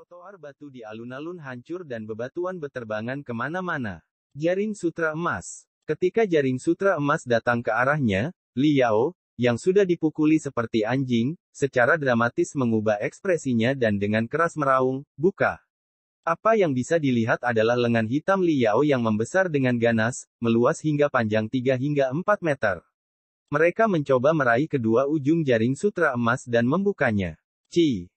Trotoar batu di alun-alun hancur dan bebatuan beterbangan kemana-mana. Jaring sutra emas. Ketika jaring sutra emas datang ke arahnya, Liao, yang sudah dipukuli seperti anjing, secara dramatis mengubah ekspresinya dan dengan keras meraung, "Buka!" Apa yang bisa dilihat adalah lengan hitam Liao yang membesar dengan ganas, meluas hingga panjang 3 hingga 4 meter. Mereka mencoba meraih kedua ujung jaring sutra emas dan membukanya.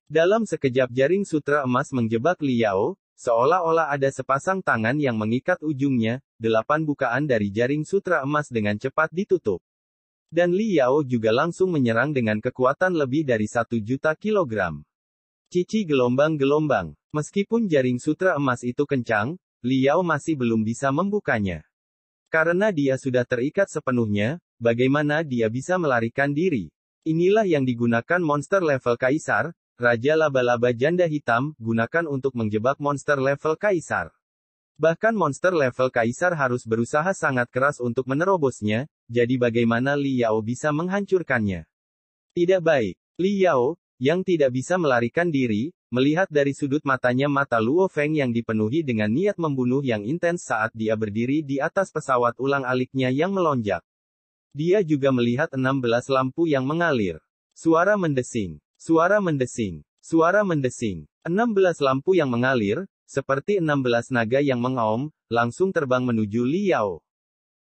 Dalam sekejap jaring sutra emas menjebak Liao, seolah-olah ada sepasang tangan yang mengikat ujungnya, 8 bukaan dari jaring sutra emas dengan cepat ditutup. Dan Liao juga langsung menyerang dengan kekuatan lebih dari 1 juta kilogram. Gelombang-gelombang. Meskipun jaring sutra emas itu kencang, Liao masih belum bisa membukanya. Karena dia sudah terikat sepenuhnya, bagaimana dia bisa melarikan diri? Inilah yang digunakan monster level kaisar, Raja Laba-Laba Janda Hitam, gunakan untuk menjebak monster level kaisar. Bahkan monster level kaisar harus berusaha sangat keras untuk menerobosnya, jadi bagaimana Liao bisa menghancurkannya? Tidak baik. Liao, yang tidak bisa melarikan diri, melihat dari sudut matanya mata Luo Feng yang dipenuhi dengan niat membunuh yang intens saat dia berdiri di atas pesawat ulang-aliknya yang melonjak. Dia juga melihat 16 lampu yang mengalir. Suara mendesing. Suara mendesing. Suara mendesing. 16 lampu yang mengalir, seperti 16 naga yang mengaum, langsung terbang menuju Liao.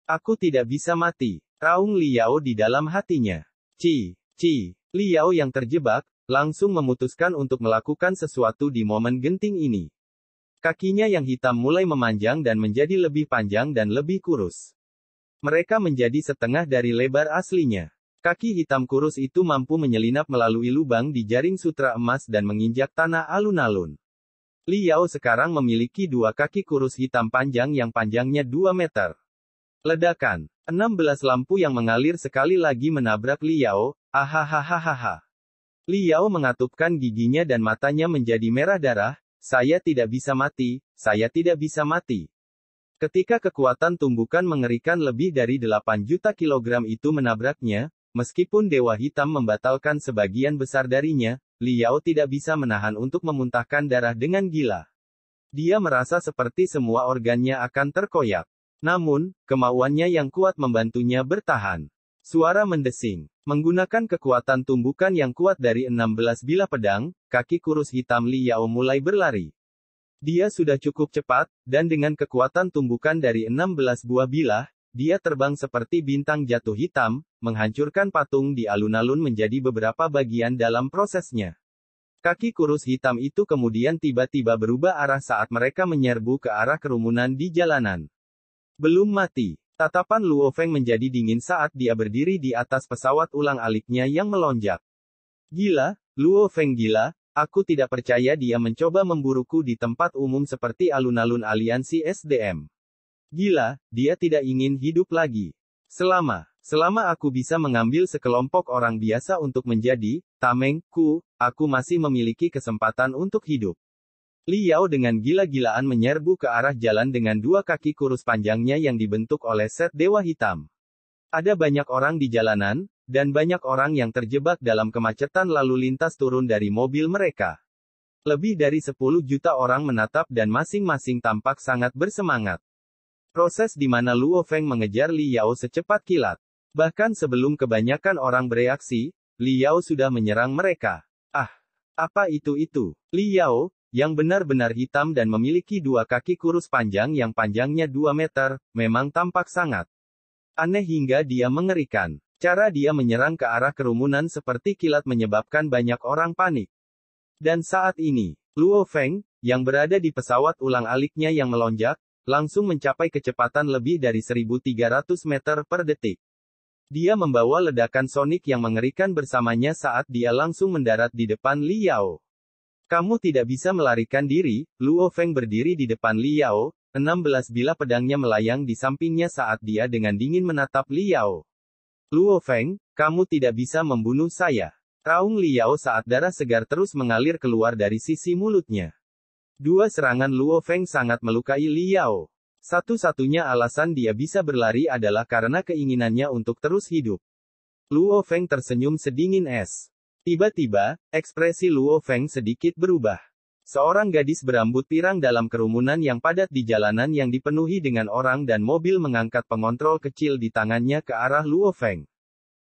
"Aku tidak bisa mati," raung Liao di dalam hatinya. Liao yang terjebak, langsung memutuskan untuk melakukan sesuatu di momen genting ini. Kakinya yang hitam mulai memanjang dan menjadi lebih panjang dan lebih kurus. Mereka menjadi setengah dari lebar aslinya. Kaki hitam kurus itu mampu menyelinap melalui lubang di jaring sutra emas dan menginjak tanah alun-alun. Liao sekarang memiliki 2 kaki kurus hitam panjang yang panjangnya 2 meter. Ledakan. 16 lampu yang mengalir sekali lagi menabrak Liao. Ahahaha. Liao mengatupkan giginya dan matanya menjadi merah darah. "Saya tidak bisa mati, saya tidak bisa mati." Ketika kekuatan tumbukan mengerikan lebih dari 8 juta kilogram itu menabraknya, meskipun Dewa Hitam membatalkan sebagian besar darinya, Liao tidak bisa menahan untuk memuntahkan darah dengan gila. Dia merasa seperti semua organnya akan terkoyak. Namun, kemauannya yang kuat membantunya bertahan. Suara mendesing. Menggunakan kekuatan tumbukan yang kuat dari 16 bilah pedang, kaki kurus hitam Liao mulai berlari. Dia sudah cukup cepat, dan dengan kekuatan tumbukan dari 16 buah bilah, dia terbang seperti bintang jatuh hitam, menghancurkan patung di alun-alun menjadi beberapa bagian dalam prosesnya. Kaki kurus hitam itu kemudian tiba-tiba berubah arah saat mereka menyerbu ke arah kerumunan di jalanan. Belum mati. Tatapan Luo Feng menjadi dingin saat dia berdiri di atas pesawat ulang-aliknya yang melonjak. "Gila, Luo Feng gila. Aku tidak percaya dia mencoba memburuku di tempat umum seperti alun-alun aliansi SDM. Gila, dia tidak ingin hidup lagi. Selama aku bisa mengambil sekelompok orang biasa untuk menjadi tamengku, aku masih memiliki kesempatan untuk hidup." Liao dengan gila-gilaan menyerbu ke arah jalan dengan 2 kaki kurus panjangnya yang dibentuk oleh set Dewa Hitam. Ada banyak orang di jalanan, dan banyak orang yang terjebak dalam kemacetan lalu lintas turun dari mobil mereka. Lebih dari 10 juta orang menatap dan masing-masing tampak sangat bersemangat. Proses di mana Luo Feng mengejar Liao secepat kilat. Bahkan sebelum kebanyakan orang bereaksi, Liao sudah menyerang mereka. Apa itu? Liao, yang benar-benar hitam dan memiliki 2 kaki kurus panjang yang panjangnya 2 meter, memang tampak sangat aneh hingga dia mengerikan. Cara dia menyerang ke arah kerumunan seperti kilat menyebabkan banyak orang panik. Dan saat ini, Luo Feng, yang berada di pesawat ulang-aliknya yang melonjak, langsung mencapai kecepatan lebih dari 1.300 meter per detik. Dia membawa ledakan sonik yang mengerikan bersamanya saat dia langsung mendarat di depan Liao. "Kamu tidak bisa melarikan diri." Luo Feng berdiri di depan Liao, 16 bilah pedangnya melayang di sampingnya saat dia dengan dingin menatap Liao. "Luo Feng, kamu tidak bisa membunuh saya," raung Liao saat darah segar terus mengalir keluar dari sisi mulutnya. 2 serangan Luo Feng sangat melukai Liao. Satu-satunya alasan dia bisa berlari adalah karena keinginannya untuk terus hidup. Luo Feng tersenyum sedingin es. Tiba-tiba, ekspresi Luo Feng sedikit berubah. Seorang gadis berambut pirang dalam kerumunan yang padat di jalanan yang dipenuhi dengan orang dan mobil mengangkat pengontrol kecil di tangannya ke arah Luo Feng.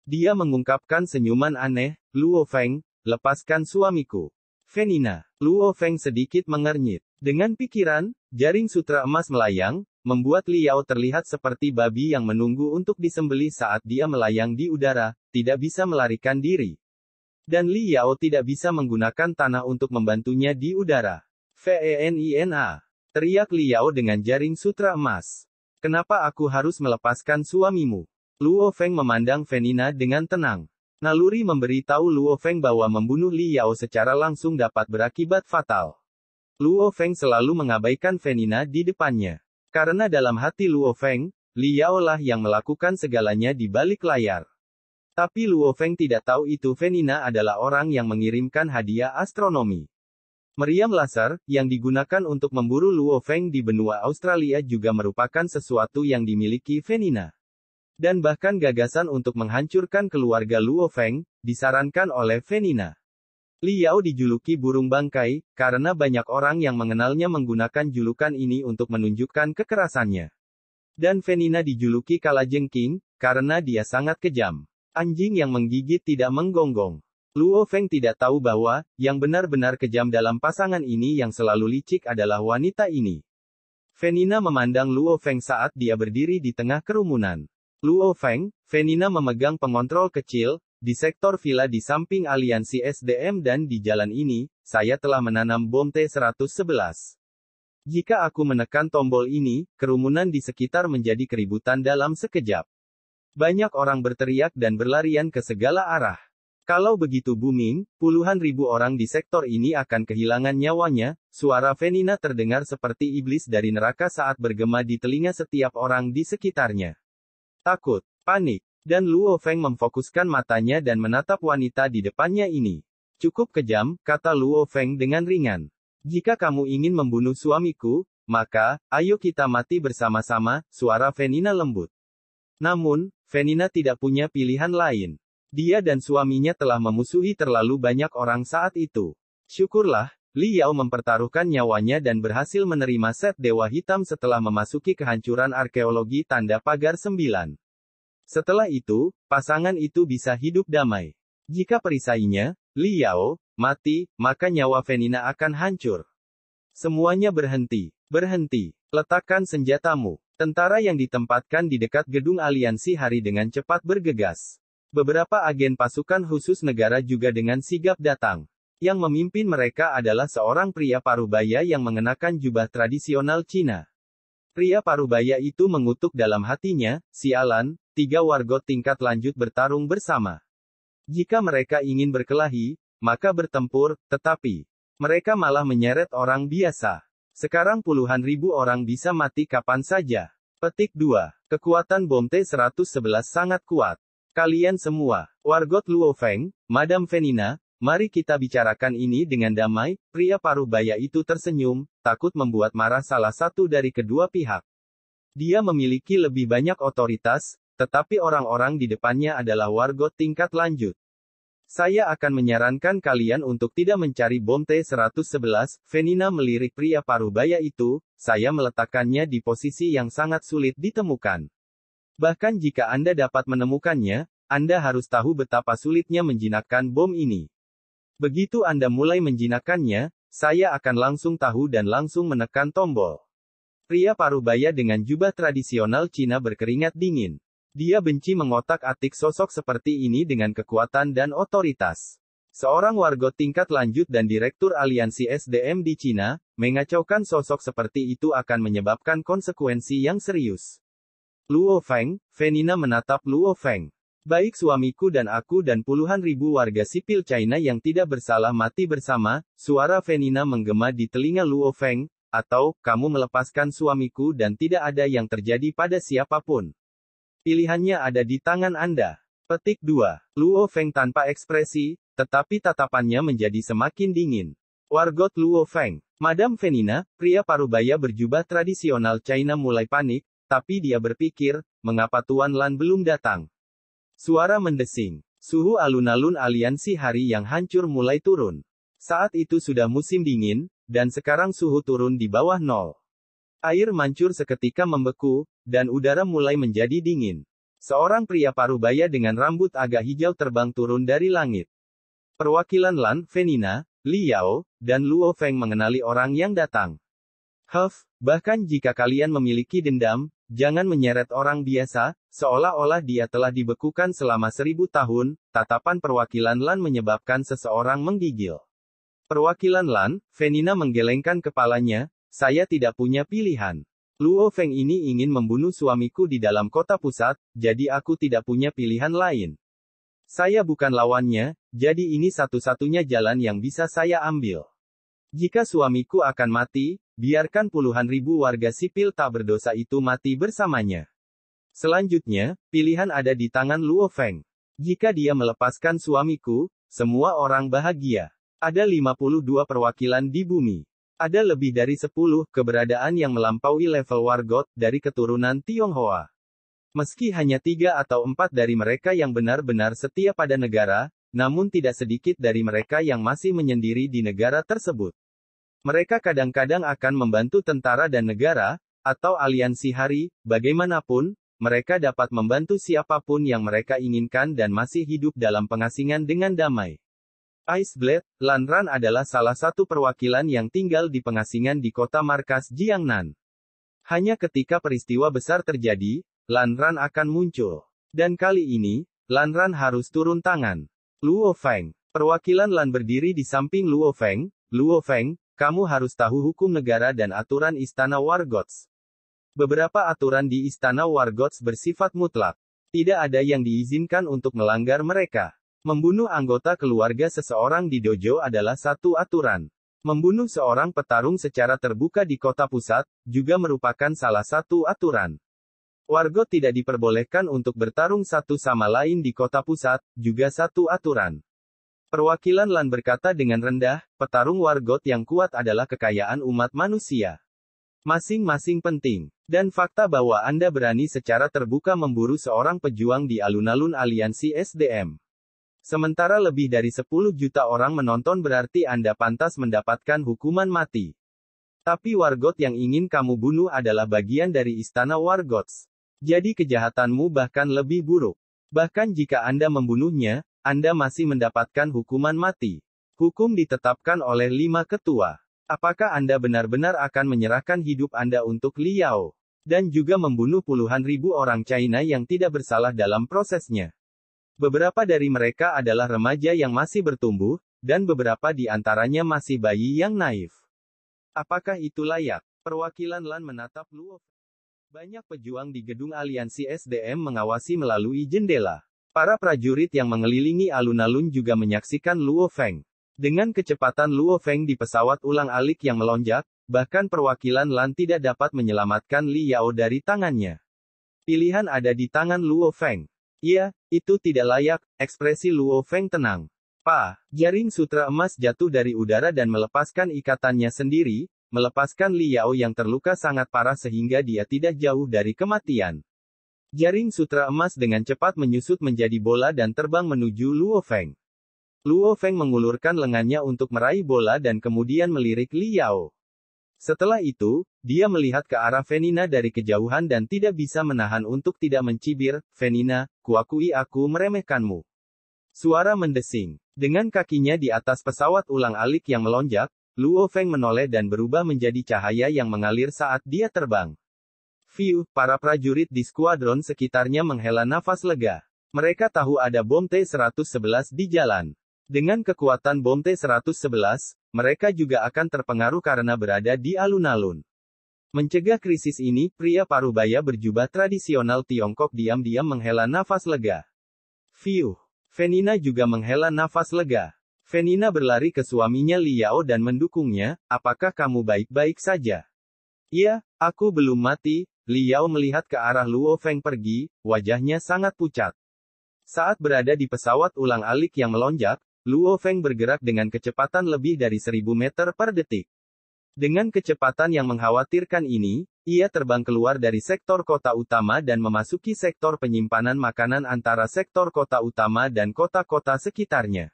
Dia mengungkapkan senyuman aneh, "Luo Feng, lepaskan suamiku." "Fenina." Luo Feng sedikit mengernyit. Dengan pikiran, jaring sutra emas melayang, membuat Liao terlihat seperti babi yang menunggu untuk disembelih saat dia melayang di udara, tidak bisa melarikan diri. Dan Liao tidak bisa menggunakan tanah untuk membantunya di udara. "Fenina!" teriak Liao dengan jaring sutra emas. "Kenapa aku harus melepaskan suamimu?" Luo Feng memandang Fenina dengan tenang. Naluri memberitahu Luo Feng bahwa membunuh Liao secara langsung dapat berakibat fatal. Luo Feng selalu mengabaikan Fenina di depannya. Karena dalam hati Luo Feng, Liao lah yang melakukan segalanya di balik layar. Tapi Luo Feng tidak tahu itu Fenina adalah orang yang mengirimkan hadiah astronomi. Meriam laser, yang digunakan untuk memburu Luo Feng di benua Australia juga merupakan sesuatu yang dimiliki Fenina. Dan bahkan gagasan untuk menghancurkan keluarga Luo Feng, disarankan oleh Fenina. Liao dijuluki burung bangkai, karena banyak orang yang mengenalnya menggunakan julukan ini untuk menunjukkan kekerasannya. Dan Fenina dijuluki kalajengking, karena dia sangat kejam. Anjing yang menggigit tidak menggonggong. Luo Feng tidak tahu bahwa, yang benar-benar kejam dalam pasangan ini yang selalu licik adalah wanita ini. Fenina memandang Luo Feng saat dia berdiri di tengah kerumunan. "Luo Feng," Fenina memegang pengontrol kecil, "di sektor villa di samping aliansi SDM dan di jalan ini, saya telah menanam bom T-111. Jika aku menekan tombol ini, kerumunan di sekitar menjadi keributan dalam sekejap. Banyak orang berteriak dan berlarian ke segala arah. Kalau begitu booming, puluhan ribu orang di sektor ini akan kehilangan nyawanya." Suara Fenina terdengar seperti iblis dari neraka saat bergema di telinga setiap orang di sekitarnya. Takut, panik, dan Luo Feng memfokuskan matanya dan menatap wanita di depannya ini. "Cukup kejam," kata Luo Feng dengan ringan. "Jika kamu ingin membunuh suamiku, maka, ayo kita mati bersama-sama." Suara Fenina lembut. Namun, Fenina tidak punya pilihan lain. Dia dan suaminya telah memusuhi terlalu banyak orang saat itu. Syukurlah, Liao mempertaruhkan nyawanya dan berhasil menerima set Dewa Hitam setelah memasuki kehancuran arkeologi tanda pagar 9. Setelah itu, pasangan itu bisa hidup damai. Jika perisainya, Liao, mati, maka nyawa Fenina akan hancur. Semuanya berhenti. Berhenti. Letakkan senjatamu. Tentara yang ditempatkan di dekat gedung aliansi hari dengan cepat bergegas. Beberapa agen pasukan khusus negara juga dengan sigap datang. Yang memimpin mereka adalah seorang pria parubaya yang mengenakan jubah tradisional Cina. Pria parubaya itu mengutuk dalam hatinya, "Sialan, 3 wargot tingkat lanjut bertarung bersama. Jika mereka ingin berkelahi, maka bertempur, tetapi mereka malah menyeret orang biasa. Sekarang puluhan ribu orang bisa mati kapan saja." Petik 2. Kekuatan bom T-111 sangat kuat. "Kalian semua, wargot Luo Feng, Madam Fenina, mari kita bicarakan ini dengan damai." Pria parubaya itu tersenyum, takut membuat marah salah satu dari kedua pihak. Dia memiliki lebih banyak otoritas, tetapi orang-orang di depannya adalah wargot tingkat lanjut. "Saya akan menyarankan kalian untuk tidak mencari bom T-111, Fenina melirik pria parubaya itu, "saya meletakkannya di posisi yang sangat sulit ditemukan. Bahkan jika Anda dapat menemukannya, Anda harus tahu betapa sulitnya menjinakkan bom ini. Begitu Anda mulai menjinakkannya, saya akan langsung tahu dan langsung menekan tombol." Pria parubaya dengan jubah tradisional Cina berkeringat dingin. Dia benci mengotak-atik sosok seperti ini dengan kekuatan dan otoritas. Seorang wargot tingkat lanjut dan direktur aliansi SDM di Cina, mengacaukan sosok seperti itu akan menyebabkan konsekuensi yang serius. "Luo Feng," Fenina menatap Luo Feng. "Baik suamiku dan aku dan puluhan ribu warga sipil China yang tidak bersalah mati bersama." Suara Fenina menggema di telinga Luo Feng, "atau, kamu melepaskan suamiku dan tidak ada yang terjadi pada siapapun. Pilihannya ada di tangan Anda." Petik 2. Luo Feng tanpa ekspresi, tetapi tatapannya menjadi semakin dingin. Wargot Luo Feng. Madam Fenina, pria parubaya berjubah tradisional China mulai panik, tapi dia berpikir, mengapa Tuan Lan belum datang? Suara mendesing. Suhu alun-alun aliansi hari yang hancur mulai turun. Saat itu sudah musim dingin, dan sekarang suhu turun di bawah nol. Air mancur seketika membeku, dan udara mulai menjadi dingin. Seorang pria parubaya dengan rambut agak hijau terbang turun dari langit. Perwakilan Lan, Fenina, Li Yao, dan Luo Feng mengenali orang yang datang. Bahkan jika kalian memiliki dendam, jangan menyeret orang biasa, seolah-olah dia telah dibekukan selama 1000 tahun, tatapan perwakilan Lan menyebabkan seseorang menggigil. Perwakilan Lan, Fenina menggelengkan kepalanya, saya tidak punya pilihan. Luo Feng ini ingin membunuh suamiku di dalam kota pusat, jadi aku tidak punya pilihan lain. Saya bukan lawannya, jadi ini satu-satunya jalan yang bisa saya ambil. Jika suamiku akan mati, biarkan puluhan ribu warga sipil tak berdosa itu mati bersamanya. Selanjutnya, pilihan ada di tangan Luo Feng. Jika dia melepaskan suamiku, semua orang bahagia. Ada 52 perwakilan di bumi. Ada lebih dari 10 keberadaan yang melampaui level Wargot dari keturunan Tionghoa. Meski hanya 3 atau 4 dari mereka yang benar-benar setia pada negara, namun tidak sedikit dari mereka yang masih menyendiri di negara tersebut. Mereka kadang-kadang akan membantu tentara dan negara, atau aliansi hari, bagaimanapun, mereka dapat membantu siapapun yang mereka inginkan dan masih hidup dalam pengasingan dengan damai. Ice Blade, Lan Ran adalah salah satu perwakilan yang tinggal di pengasingan di kota markas Jiangnan. Hanya ketika peristiwa besar terjadi, Lan Ran akan muncul. Dan kali ini, Lan Ran harus turun tangan. Luo Feng. Perwakilan Lan berdiri di samping Luo Feng. Luo Feng, kamu harus tahu hukum negara dan aturan Istana Wargots. Beberapa aturan di Istana Wargots bersifat mutlak. Tidak ada yang diizinkan untuk melanggar mereka. Membunuh anggota keluarga seseorang di dojo adalah satu aturan. Membunuh seorang petarung secara terbuka di kota pusat, juga merupakan salah satu aturan. Wargot tidak diperbolehkan untuk bertarung satu sama lain di kota pusat, juga satu aturan. Perwakilan Lan berkata dengan rendah, petarung Wargot yang kuat adalah kekayaan umat manusia. Masing-masing penting. Dan fakta bahwa Anda berani secara terbuka memburu seorang pejuang di alun-alun aliansi SDM. Sementara lebih dari 10 juta orang menonton berarti Anda pantas mendapatkan hukuman mati. Tapi Wargot yang ingin kamu bunuh adalah bagian dari Istana Wargots. Jadi kejahatanmu bahkan lebih buruk. Bahkan jika Anda membunuhnya, Anda masih mendapatkan hukuman mati. Hukum ditetapkan oleh 5 ketua. Apakah Anda benar-benar akan menyerahkan hidup Anda untuk Li Yao? Dan juga membunuh puluhan ribu orang China yang tidak bersalah dalam prosesnya. Beberapa dari mereka adalah remaja yang masih bertumbuh, dan beberapa di antaranya masih bayi yang naif. Apakah itu layak? Perwakilan Lan menatap Luo. Banyak pejuang di gedung aliansi SDM mengawasi melalui jendela. Para prajurit yang mengelilingi alun-alun juga menyaksikan Luo Feng. Dengan kecepatan Luo Feng di pesawat ulang-alik yang melonjak, bahkan perwakilan Lan tidak dapat menyelamatkan Li Yao dari tangannya. Pilihan ada di tangan Luo Feng. Iya, itu tidak layak, ekspresi Luo Feng tenang. Jaring sutra emas jatuh dari udara dan melepaskan ikatannya sendiri, melepaskan Li Yao yang terluka sangat parah sehingga dia tidak jauh dari kematian. Jaring sutra emas dengan cepat menyusut menjadi bola dan terbang menuju Luo Feng. Luo Feng mengulurkan lengannya untuk meraih bola dan kemudian melirik Li Yao. Setelah itu, dia melihat ke arah Fenina dari kejauhan dan tidak bisa menahan untuk tidak mencibir, Fenina, kuakui aku meremehkanmu. Suara mendesing. Dengan kakinya di atas pesawat ulang-alik yang melonjak, Luo Feng menoleh dan berubah menjadi cahaya yang mengalir saat dia terbang. Para prajurit di skuadron sekitarnya menghela nafas lega. Mereka tahu ada bom T-111 di jalan. Dengan kekuatan bom T-111, mereka juga akan terpengaruh karena berada di alun-alun. Mencegah krisis ini, pria parubaya berjubah tradisional Tiongkok diam-diam menghela nafas lega. Fenina juga menghela nafas lega. Fenina berlari ke suaminya Li Yao dan mendukungnya, apakah kamu baik-baik saja? Iya, aku belum mati. Li Yao melihat ke arah Luo Feng pergi, wajahnya sangat pucat. Saat berada di pesawat ulang-alik yang melonjak, Luo Feng bergerak dengan kecepatan lebih dari 1000 meter per detik. Dengan kecepatan yang mengkhawatirkan ini, ia terbang keluar dari sektor kota utama dan memasuki sektor penyimpanan makanan antara sektor kota utama dan kota-kota sekitarnya.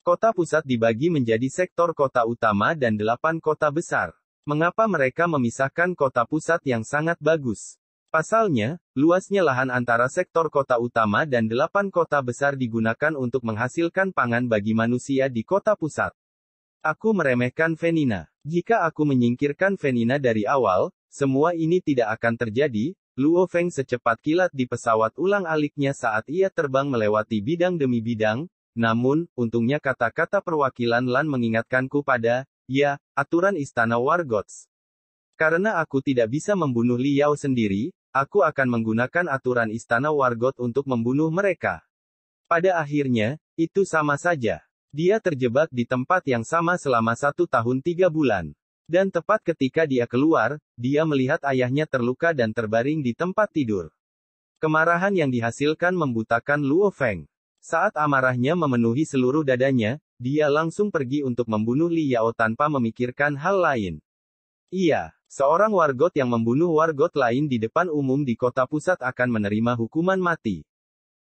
Kota pusat dibagi menjadi sektor kota utama dan 8 kota besar. Mengapa mereka memisahkan kota pusat yang sangat bagus? Pasalnya, luasnya lahan antara sektor kota utama dan 8 kota besar digunakan untuk menghasilkan pangan bagi manusia di kota pusat. Aku meremehkan Venina. Jika aku menyingkirkan Venina dari awal, semua ini tidak akan terjadi. Luo Feng secepat kilat di pesawat ulang-aliknya saat ia terbang melewati bidang demi bidang. Namun, untungnya kata-kata perwakilan Lan mengingatkanku pada, ya, aturan Istana Wargots. Karena aku tidak bisa membunuh Liao sendiri, aku akan menggunakan aturan Istana Wargot untuk membunuh mereka. Pada akhirnya, itu sama saja. Dia terjebak di tempat yang sama selama 1 tahun 3 bulan. Dan tepat ketika dia keluar, dia melihat ayahnya terluka dan terbaring di tempat tidur. Kemarahan yang dihasilkan membutakan Luo Feng. Saat amarahnya memenuhi seluruh dadanya, dia langsung pergi untuk membunuh Liao tanpa memikirkan hal lain. Iya, seorang wargot yang membunuh wargot lain di depan umum di kota pusat akan menerima hukuman mati.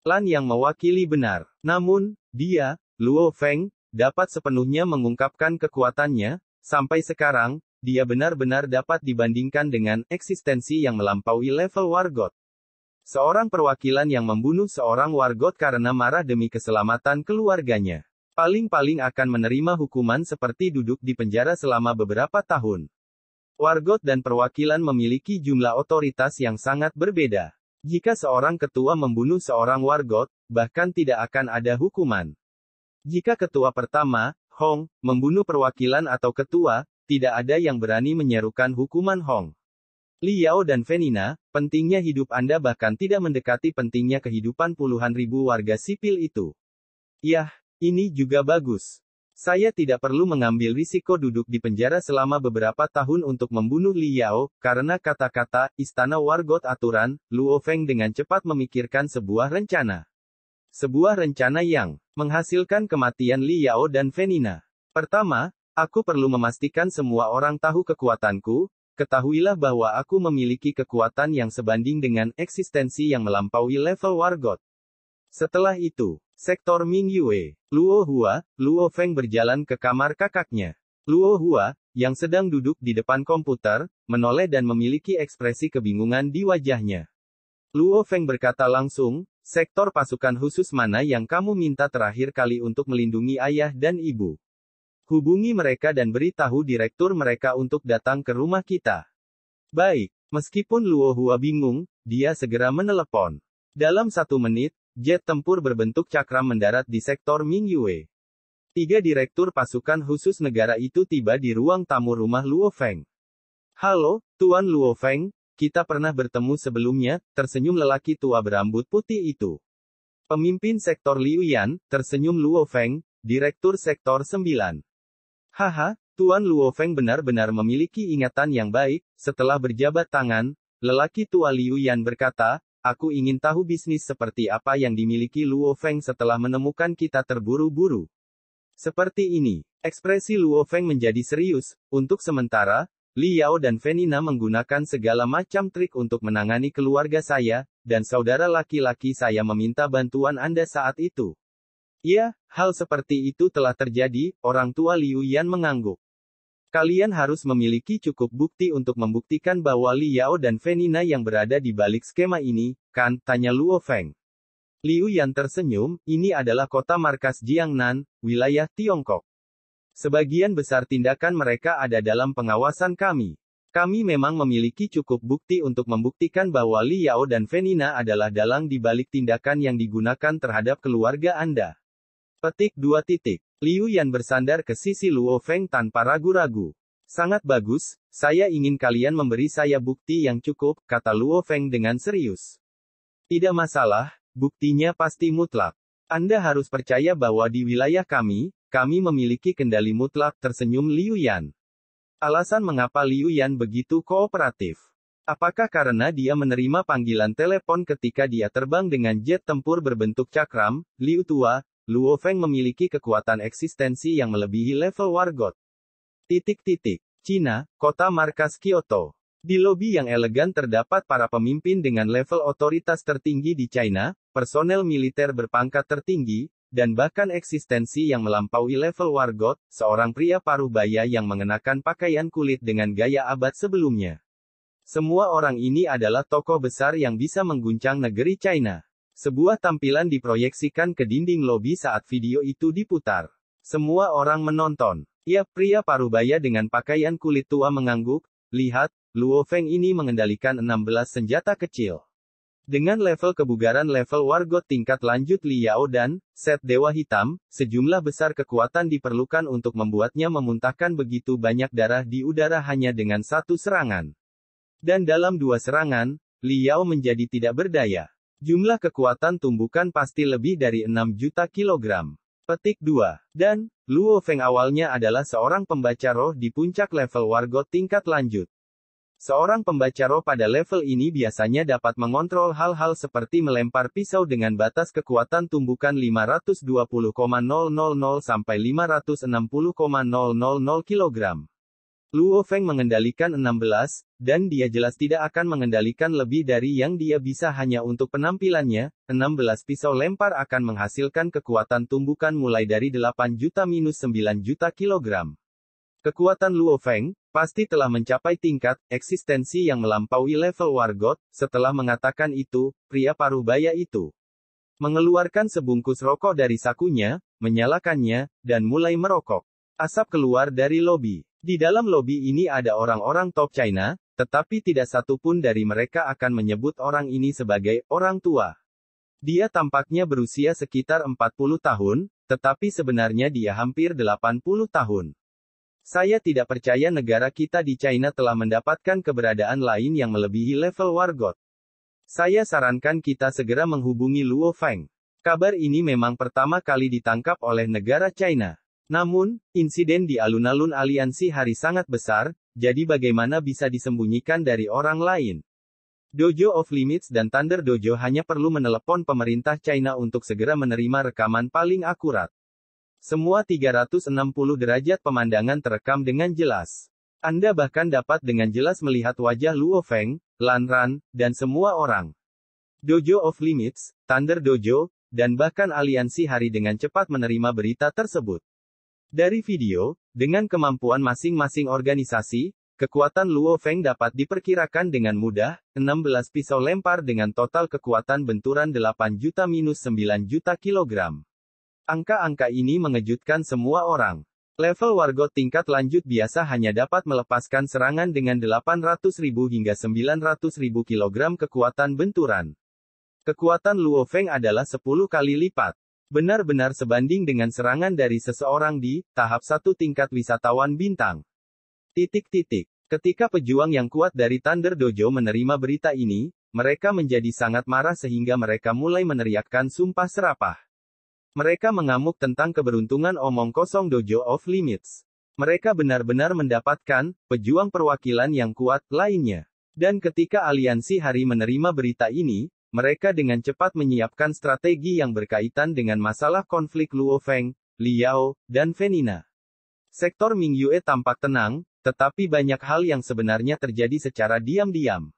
Lan yang mewakili benar. Namun, dia, Luo Feng, dapat sepenuhnya mengungkapkan kekuatannya. Sampai sekarang, dia benar-benar dapat dibandingkan dengan eksistensi yang melampaui level wargot. Seorang perwakilan yang membunuh seorang wargot karena marah demi keselamatan keluarganya. Paling-paling akan menerima hukuman seperti duduk di penjara selama beberapa tahun. Wargot dan perwakilan memiliki jumlah otoritas yang sangat berbeda. Jika seorang ketua membunuh seorang wargot, bahkan tidak akan ada hukuman. Jika ketua pertama, Hong, membunuh perwakilan atau ketua, tidak ada yang berani menyerukan hukuman Hong. Liao dan Venina, pentingnya hidup Anda bahkan tidak mendekati pentingnya kehidupan puluhan ribu warga sipil itu. Yah, ini juga bagus. Saya tidak perlu mengambil risiko duduk di penjara selama beberapa tahun untuk membunuh Liao, karena kata-kata, Istana Wargot aturan, Luo Feng dengan cepat memikirkan sebuah rencana. Sebuah rencana yang menghasilkan kematian Liao dan Venina. Pertama, aku perlu memastikan semua orang tahu kekuatanku. Ketahuilah bahwa aku memiliki kekuatan yang sebanding dengan eksistensi yang melampaui level wargot. Setelah itu, sektor Ming Yue, Luo Hua, Luo Feng berjalan ke kamar kakaknya. Luo Hua, yang sedang duduk di depan komputer, menoleh dan memiliki ekspresi kebingungan di wajahnya. Luo Feng berkata langsung, sektor pasukan khusus mana yang kamu minta terakhir kali untuk melindungi ayah dan ibu? Hubungi mereka dan beritahu direktur mereka untuk datang ke rumah kita. Baik, meskipun Luo Hua bingung, dia segera menelepon. Dalam 1 menit, jet tempur berbentuk cakram mendarat di sektor Ming Yue. 3 direktur pasukan khusus negara itu tiba di ruang tamu rumah Luo Feng. Halo, Tuan Luo Feng, kita pernah bertemu sebelumnya, tersenyum lelaki tua berambut putih itu. Pemimpin sektor Liu Yan, tersenyum Luo Feng, direktur sektor 9. Haha, Tuan Luo Feng benar-benar memiliki ingatan yang baik. Setelah berjabat tangan, lelaki tua Liu Yan berkata, aku ingin tahu bisnis seperti apa yang dimiliki Luo Feng setelah menemukan kita terburu-buru. Seperti ini, ekspresi Luo Feng menjadi serius. Untuk sementara, Liao dan Venina menggunakan segala macam trik untuk menangani keluarga saya, dan saudara laki-laki saya meminta bantuan Anda saat itu. Ya, hal seperti itu telah terjadi, orang tua Liu Yan mengangguk. Kalian harus memiliki cukup bukti untuk membuktikan bahwa Liao dan Venina yang berada di balik skema ini, kan? Tanya Luo Feng. Liu Yan tersenyum, ini adalah kota markas Jiangnan, wilayah Tiongkok. Sebagian besar tindakan mereka ada dalam pengawasan kami. Kami memang memiliki cukup bukti untuk membuktikan bahwa Liao dan Venina adalah dalang di balik tindakan yang digunakan terhadap keluarga Anda. Petik 2. Liu Yan bersandar ke sisi Luo Feng tanpa ragu-ragu. Sangat bagus, saya ingin kalian memberi saya bukti yang cukup, kata Luo Feng dengan serius. Tidak masalah, buktinya pasti mutlak. Anda harus percaya bahwa di wilayah kami memiliki kendali mutlak, tersenyum Liu Yan. Alasan mengapa Liu Yan begitu kooperatif? Apakah karena dia menerima panggilan telepon ketika dia terbang dengan jet tempur berbentuk cakram? Liu tua, Luo Feng memiliki kekuatan eksistensi yang melebihi level wargot. Cina, kota markas Kyoto. Di lobi yang elegan terdapat para pemimpin dengan level otoritas tertinggi di China, personel militer berpangkat tertinggi, dan bahkan eksistensi yang melampaui level wargot, seorang pria parubaya yang mengenakan pakaian kulit dengan gaya abad sebelumnya. Semua orang ini adalah tokoh besar yang bisa mengguncang negeri China. Sebuah tampilan diproyeksikan ke dinding lobi saat video itu diputar. Semua orang menonton. Ya, pria parubaya dengan pakaian kulit tua mengangguk. Lihat, Luo Feng ini mengendalikan 16 senjata kecil. Dengan level kebugaran level wargot tingkat lanjut Liao dan set Dewa Hitam, sejumlah besar kekuatan diperlukan untuk membuatnya memuntahkan begitu banyak darah di udara hanya dengan satu serangan. Dan dalam dua serangan, Liao menjadi tidak berdaya. Jumlah kekuatan tumbukan pasti lebih dari 6 juta kilogram. Petik 2. Dan, Luo Feng awalnya adalah seorang pembaca roh di puncak level wargot tingkat lanjut. Seorang pembaca roh pada level ini biasanya dapat mengontrol hal-hal seperti melempar pisau dengan batas kekuatan tumbukan 520,000 sampai 560,000 kg. Luo Feng mengendalikan 16, dan dia jelas tidak akan mengendalikan lebih dari yang dia bisa hanya untuk penampilannya. 16 pisau lempar akan menghasilkan kekuatan tumbukan mulai dari 8 juta minus 9 juta kilogram. Kekuatan Luo Feng pasti telah mencapai tingkat eksistensi yang melampaui level wargot. Setelah mengatakan itu, pria parubaya itu mengeluarkan sebungkus rokok dari sakunya, menyalakannya, dan mulai merokok. Asap keluar dari lobi. Di dalam lobi ini ada orang-orang top China, tetapi tidak satu pun dari mereka akan menyebut orang ini sebagai orang tua. Dia tampaknya berusia sekitar 40 tahun, tetapi sebenarnya dia hampir 80 tahun. Saya tidak percaya negara kita di China telah mendapatkan keberadaan lain yang melebihi level wargot. Saya sarankan kita segera menghubungi Luo Feng. Kabar ini memang pertama kali ditangkap oleh negara China. Namun, insiden di alun-alun aliansi hari sangat besar, jadi bagaimana bisa disembunyikan dari orang lain? Dojo of Limits dan Thunder Dojo hanya perlu menelepon pemerintah China untuk segera menerima rekaman paling akurat. Semua 360 derajat pemandangan terekam dengan jelas. Anda bahkan dapat dengan jelas melihat wajah Luo Feng, Lan Ran, dan semua orang. Dojo of Limits, Thunder Dojo, dan bahkan aliansi hari dengan cepat menerima berita tersebut. Dari video, dengan kemampuan masing-masing organisasi, kekuatan Luo Feng dapat diperkirakan dengan mudah. 16 pisau lempar dengan total kekuatan benturan 8 juta minus 9 juta kilogram. Angka-angka ini mengejutkan semua orang. Level wargot tingkat lanjut biasa hanya dapat melepaskan serangan dengan 800.000 hingga 900.000 kg kekuatan benturan. Kekuatan Luo Feng adalah 10 kali lipat. Benar-benar sebanding dengan serangan dari seseorang di tahap 1 tingkat wisatawan bintang. Ketika pejuang yang kuat dari Thunder Dojo menerima berita ini, mereka menjadi sangat marah sehingga mereka mulai meneriakkan sumpah serapah. Mereka mengamuk tentang keberuntungan omong kosong Dojo of Limits. Mereka benar-benar mendapatkan pejuang perwakilan yang kuat lainnya. Dan ketika aliansi hari menerima berita ini, mereka dengan cepat menyiapkan strategi yang berkaitan dengan masalah konflik Luo Feng, Liao, dan Venina. Sektor Mingyue tampak tenang, tetapi banyak hal yang sebenarnya terjadi secara diam-diam.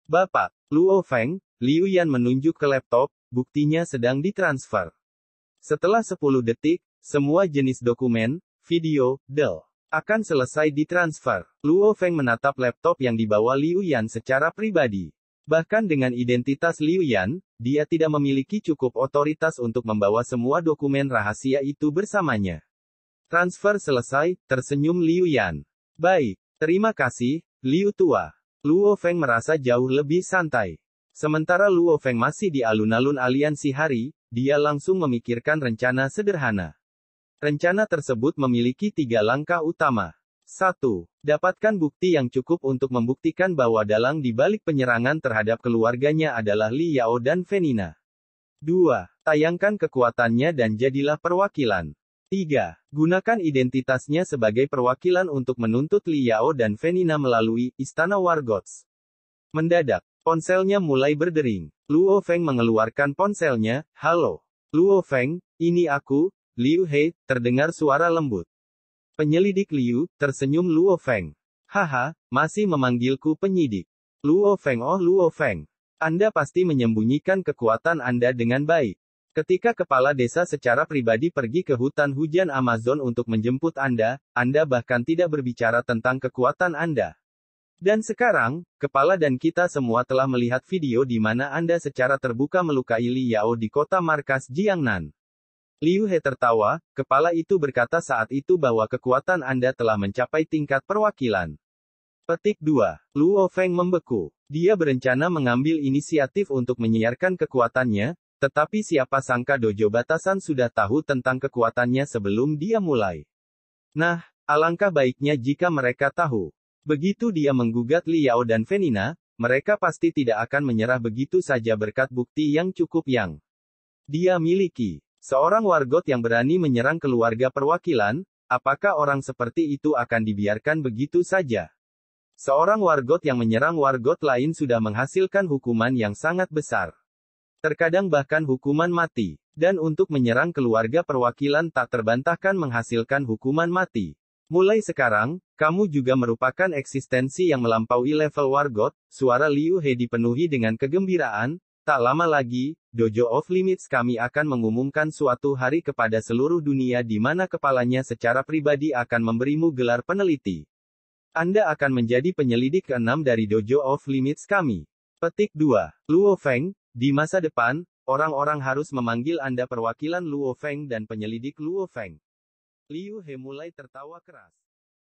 Bapak, Luo Feng, Liu Yan menunjuk ke laptop, buktinya sedang ditransfer. Setelah 10 detik, semua jenis dokumen, video, DL, akan selesai ditransfer. Luo Feng menatap laptop yang dibawa Liu Yan secara pribadi. Bahkan dengan identitas Liu Yan, dia tidak memiliki cukup otoritas untuk membawa semua dokumen rahasia itu bersamanya. Transfer selesai, tersenyum Liu Yan. Baik, terima kasih, Liu Tua. Luo Feng merasa jauh lebih santai. Sementara Luo Feng masih di alun-alun aliansi hari, dia langsung memikirkan rencana sederhana. Rencana tersebut memiliki 3 langkah utama. 1. Dapatkan bukti yang cukup untuk membuktikan bahwa dalang di balik penyerangan terhadap keluarganya adalah Liao dan Venina. 2. Tayangkan kekuatannya dan jadilah perwakilan. 3. Gunakan identitasnya sebagai perwakilan untuk menuntut Liao dan Venina melalui Istana Wargots. Mendadak, ponselnya mulai berdering. Luo Feng mengeluarkan ponselnya. Halo. Luo Feng, ini aku, Liu He, terdengar suara lembut. Penyelidik Liu, tersenyum Luo Feng. Haha, masih memanggilku penyidik. Luo Feng, oh Luo Feng. Anda pasti menyembunyikan kekuatan Anda dengan baik. Ketika kepala desa secara pribadi pergi ke hutan hujan Amazon untuk menjemput Anda, Anda bahkan tidak berbicara tentang kekuatan Anda. Dan sekarang, kepala dan kita semua telah melihat video di mana Anda secara terbuka melukai Li Yao di kota markas Jiangnan. Liu He tertawa, kepala itu berkata saat itu bahwa kekuatan Anda telah mencapai tingkat perwakilan. Petik 2. Luo Feng membeku. Dia berencana mengambil inisiatif untuk menyiarkan kekuatannya, tetapi siapa sangka dojo batasan sudah tahu tentang kekuatannya sebelum dia mulai. Nah, alangkah baiknya jika mereka tahu. Begitu dia menggugat Li Yao dan Venina, mereka pasti tidak akan menyerah begitu saja berkat bukti yang cukup yang dia miliki. Seorang wargot yang berani menyerang keluarga perwakilan, apakah orang seperti itu akan dibiarkan begitu saja? Seorang wargot yang menyerang wargot lain sudah menghasilkan hukuman yang sangat besar. Terkadang bahkan hukuman mati. Dan untuk menyerang keluarga perwakilan tak terbantahkan menghasilkan hukuman mati. Mulai sekarang, kamu juga merupakan eksistensi yang melampaui level wargot. Suara Liu He dipenuhi dengan kegembiraan. Tak lama lagi, Dojo Off Limits kami akan mengumumkan suatu hari kepada seluruh dunia di mana kepalanya secara pribadi akan memberimu gelar peneliti. Anda akan menjadi penyelidik ke-6 dari Dojo Off Limits kami. Petik 2. Luo Feng. Di masa depan, orang-orang harus memanggil Anda perwakilan Luo Feng dan penyelidik Luo Feng. Liu He mulai tertawa keras.